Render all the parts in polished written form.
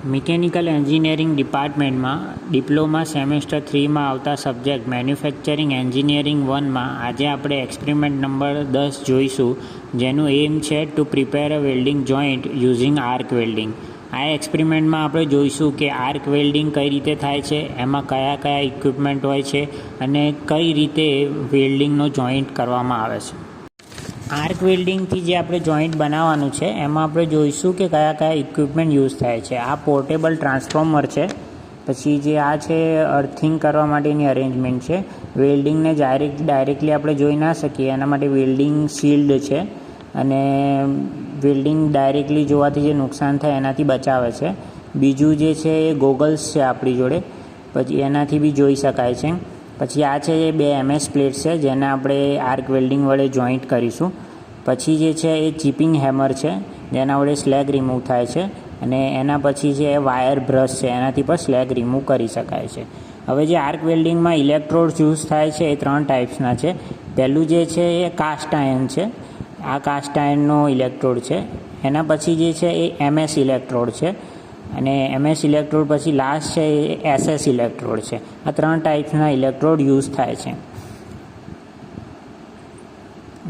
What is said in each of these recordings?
Mechanical engineering ડિપાર્ટમેન્ટમાં diploma semester 3માં આવતા subject manufacturing engineering 1માં આજે આપણે એક્સપેરિમેન્ટ નંબર 10 જોઈશું, જેનું એમ છે to prepare a welding joint using arc welding. આ એક્સપેરિમેન્ટમાં આપણે જોઈશું કે આર્ક વેલ્ડિંગ કઈ રીતે થાય છે, એમાં કયા કયા ઇક્વિપમેન્ટ હોય છે અને કઈ રીતે વેલ્ડિંગનો જોઈન્ટ કરવામાં આવે છે. આર્ક વેલ્ડિંગથી જે આપણે જોઈન્ટ બનાવવાનું છે એમાં આપણે જોઈશું કે કયા કયા ઇક્વિપમેન્ટ યુઝ થાય છે. આ પોર્ટેબલ ટ્રાન્સફોર્મર છે, પછી જે આ છે અર્થિંગ કરવા માટેની અરેન્જમેન્ટ છે. વેલ્ડિંગને ડાયરેક્ટલી આપણે જોઈ ના શકીએ એના માટે વેલ્ડિંગ શિલ્ડ છે અને વેલ્ડિંગ ડાયરેક્ટલી જોવાથી જે નુકસાન થાય એનાથી બચાવે છે. બીજું જે છે એ ગોગલ્સ છે આપણી જોડે, પછી એનાથી બી જોઈ શકાય છે. પછી આ છે એ 2 MS પ્લેટ છે જેને આપણે આર્ક વેલ્ડિંગ વડે જોઈન્ટ કરીશું. પછી જે છે એ ચીપિંગ હેમર છે જેના વડે સ્લેગ રિમૂવ થાય છે અને એના પછી જે વાયર બ્રશ છે એનાથી પણ સ્લેગ રિમૂવ કરી શકાય છે. હવે જે આર્ક વેલ્ડિંગમાં ઇલેક્ટ્રોડ્સ યુઝ થાય છે એ 3 ટાઈપ્સના છે. પહેલું જે છે એ કાસ્ટ આયર્ન છે, આ કાસ્ટ આયર્નનો ઇલેક્ટ્રોડ છે. એના પછી જે છે એ MS ઇલેક્ટ્રોડ છે અને MS ઇલેક્ટ્રોડ પછી લાસ્ટ છે એ SS ઇલેક્ટ્રોડ છે. આ 3 ટાઈપ્સના ઇલેક્ટ્રોડ યુઝ થાય છે.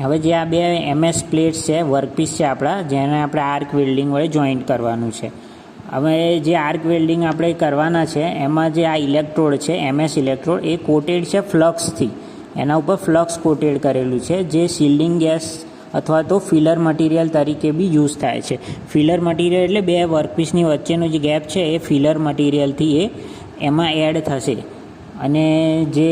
હવે જે આ 2 MS પ્લેટ્સ છે, વર્કપીસ છે આપણા, જેને આપણે આર્ક વેલ્ડિંગ વડે જોઈન્ટ કરવાનું છે. હવે જે આર્ક વેલ્ડિંગ આપણે કરવાના છે એમાં જે આ ઇલેક્ટ્રોડ છે MS ઇલેક્ટ્રોડ એ કોટેડ છે ફ્લક્સથી. એના ઉપર ફ્લક્સ કોટેડ કરેલું છે જે શિલ્ડિંગ ગેસ અથવા તો ફિલર મટીરિયલ તરીકે બી યુઝ થાય છે. ફિલર મટીરિયલ એટલે 2 વર્કપીસની વચ્ચેનો જે ગેપ છે એ ફિલર મટીરિયલથી એમાં એડ થશે અને જે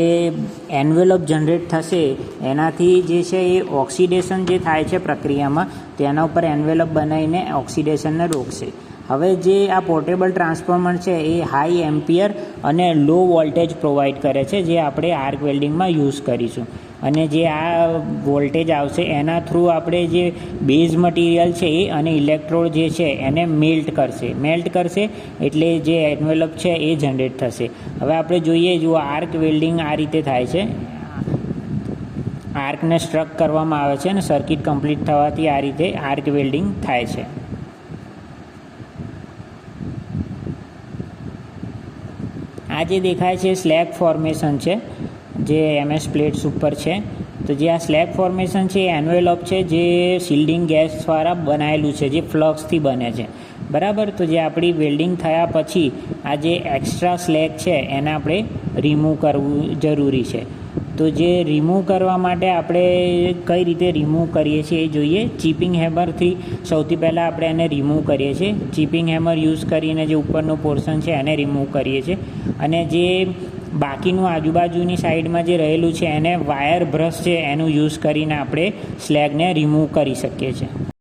એન્વેલપ જનરેટ થશે એનાથી જે છે એ ઓક્સિડેશન જે થાય છે પ્રક્રિયામાં તેના ઉપર એન્વેલપ બનાવીને ઓક્સિડેશનને રોકશે. હવે જે આ પોર્ટેબલ ટ્રાન્સફોર્મર છે એ હાઈ એમ્પિયર અને લો વોલ્ટેજ પ્રોવાઈડ કરે છે, જે આપણે આર્ક વેલ્ડિંગમાં યુઝ કરીશું. અને જે આ વોલ્ટેજ આવશે એના થ્રુ આપણે જે બેઝ મટીરિયલ છે એ અને ઇલેક્ટ્રોડ જે છે એને મેલ્ટ કરશે એટલે જે એન્વેલપ છે એ જનરેટ થશે. હવે આપણે જોઈએ જો આર્ક વેલ્ડિંગ આ રીતે થાય છે. આર્કને સ્ટ્રક કરવામાં આવે છે અને સર્કિટ કમ્પ્લીટ થવાથી આ રીતે આર્ક વેલ્ડિંગ થાય છે. આ જે દેખાય છે સ્લેગ ફોર્મેશન છે જે MS પ્લેટ્સ ઉપર છે. તો જે આ સ્લેગ ફોર્મેશન છે એ એન્વેલપ છે જે શિલ્ડિંગ ગેસ દ્વારા બનાવેલું છે, જે ફ્લક્સથી બને છે, બરાબર. તો જે આપણી વેલ્ડિંગ થયા પછી આ જે એક્સ્ટ્રા સ્લેગ છે એને આપણે રિમૂવ કરવું જરૂરી છે. તો જે રિમૂવ કરવા માટે આપણે કઈ રીતે રિમૂવ કરીએ છીએ એ જોઈએ. ચીપિંગ હેમરથી સૌથી પહેલાં આપણે એને રિમૂવ કરીએ છીએ. ચીપિંગ હેમર યુઝ કરીને જે ઉપરનું પોર્શન છે એને રિમૂવ કરીએ છીએ અને જે બાકીનું આજુબાજુની સાઈડમાં જે રહેલું છે એને વાયર બ્રશ છે એનું યુઝ કરીને આપણે સ્લેગને રિમૂવ કરી શકીએ છીએ.